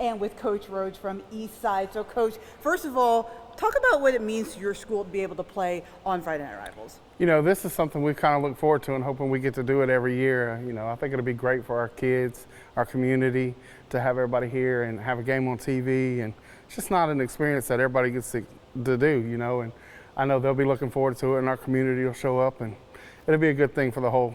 and with Coach Rhodes from Eastside. So Coach, first of all, talk about what it means to your school to be able to play on Friday Night Rivals. You know, this is something we kind of look forward to and hoping we get to do it every year. You know, I think it'll be great for our kids, our community, to have everybody here and have a game on TV. And it's just not an experience that everybody gets to do, you know. And I know they'll be looking forward to it, and our community will show up, and it'll be a good thing for the whole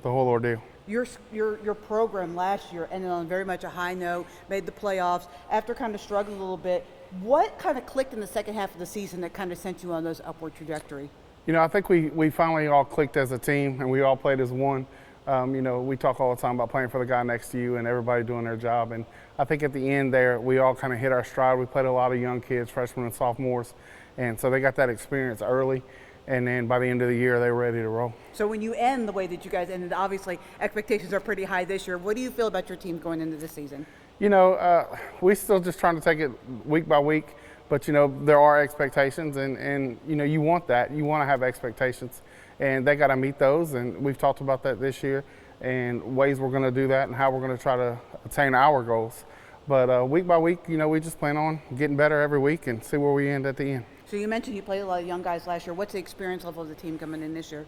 ordeal. Your program last year ended on very much a high note, made the playoffs. After kind of struggling a little bit, what kind of clicked in the second half of the season that kind of sent you on those upward trajectory? You know, I think we finally all clicked as a team, and we all played as one. You know, we talk all the time about playing for the guy next to you and everybody doing their job. And I think at the end there, we all kind of hit our stride. We played a lot of young kids, freshmen and sophomores, and so they got that experience early. And then by the end of the year, they were ready to roll. So when you end the way that you guys ended, obviously expectations are pretty high this year. What do you feel about your team going into this season? You know, we still just trying to take it week by week. But, you know, there are expectations, and you know, you want that. You want to have expectations, and they got to meet those. And we've talked about that this year and ways we're going to do that and how we're going to try to attain our goals. But week by week, you know, we just plan on getting better every week and see where we end at the end. So you mentioned you played a lot of young guys last year. What's the experience level of the team coming in this year?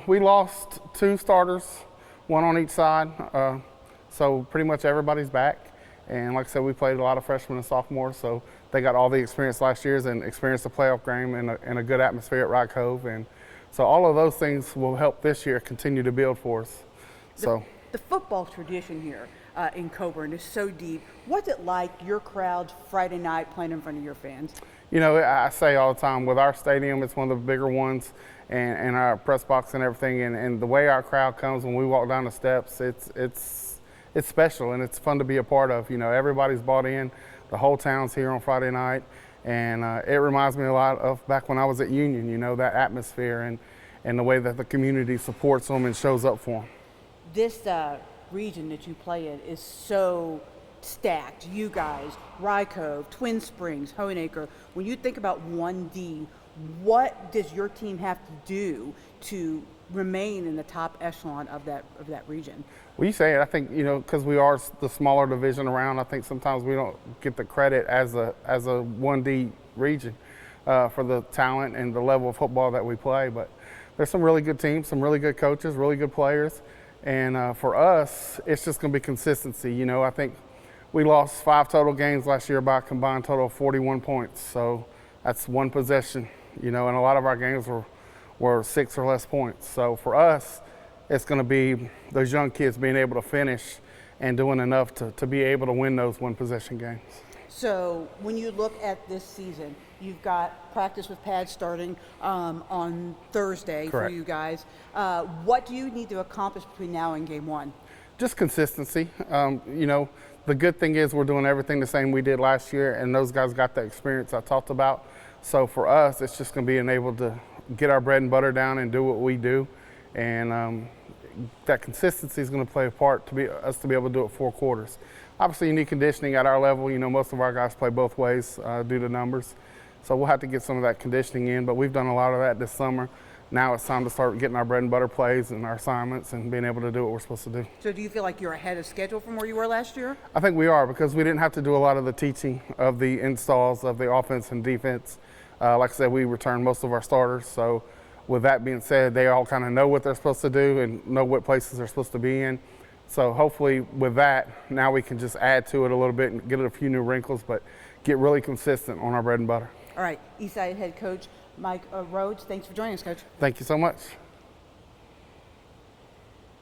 We lost 2 starters, 1 on each side. So pretty much everybody's back. And like I said, we played a lot of freshmen and sophomores, so they got all the experience last year's and experienced the playoff game in a good atmosphere at Rock Cove. And so all of those things will help this year continue to build for us. The football tradition here in Coburn is so deep. What's it like, your crowd Friday night playing in front of your fans? You know, I say all the time, with our stadium, it's one of the bigger ones, and our press box and everything, and the way our crowd comes when we walk down the steps, it's special, and it's fun to be a part of. You know, everybody's bought in. The whole town's here on Friday night, and it reminds me a lot of back when I was at Union, you know, that atmosphere and the way that the community supports them and shows up for them. This region that you play in is so stacked. You guys, Rye Cove, Twin Springs, Hohenacre. When you think about 1D, what does your team have to do to remain in the top echelon of that region? Well, you say it. I think, you know, because we are the smaller division around, I think sometimes we don't get the credit as a 1D region for the talent and the level of football that we play. But there's some really good teams, some really good coaches, really good players. And for us, it's just going to be consistency. You know, I think we lost 5 total games last year by a combined total of 41 points. So that's 1 possession, you know, and a lot of our games were 6 or less points. So for us, it's going to be those young kids being able to finish and doing enough to be able to win those 1 possession games. So when you look at this season, you've got practice with pads starting on Thursday. Correct. For you guys. What do you need to accomplish between now and game 1? Just consistency. You know, the good thing is we're doing everything the same we did last year, and those guys got the experience I talked about. So for us, it's just going to be able to get our bread and butter down and do what we do. And that consistency is going to play a part to be able to do it 4 quarters. Obviously, you need conditioning at our level. You know, most of our guys play both ways due to numbers. So we'll have to get some of that conditioning in, but we've done a lot of that this summer. Now it's time to start getting our bread and butter plays and our assignments and being able to do what we're supposed to do. So do you feel like you're ahead of schedule from where you were last year? I think we are, because we didn't have to do a lot of the teaching of the installs of the offense and defense. Like I said, we returned most of our starters. So with that being said, they all kind of know what they're supposed to do and know what places they're supposed to be in. So hopefully with that, now we can just add to it a little bit and get it a few new wrinkles, but get really consistent on our bread and butter. All right, Eastside head coach Mike Rhodes, thanks for joining us, Coach. Thank you so much.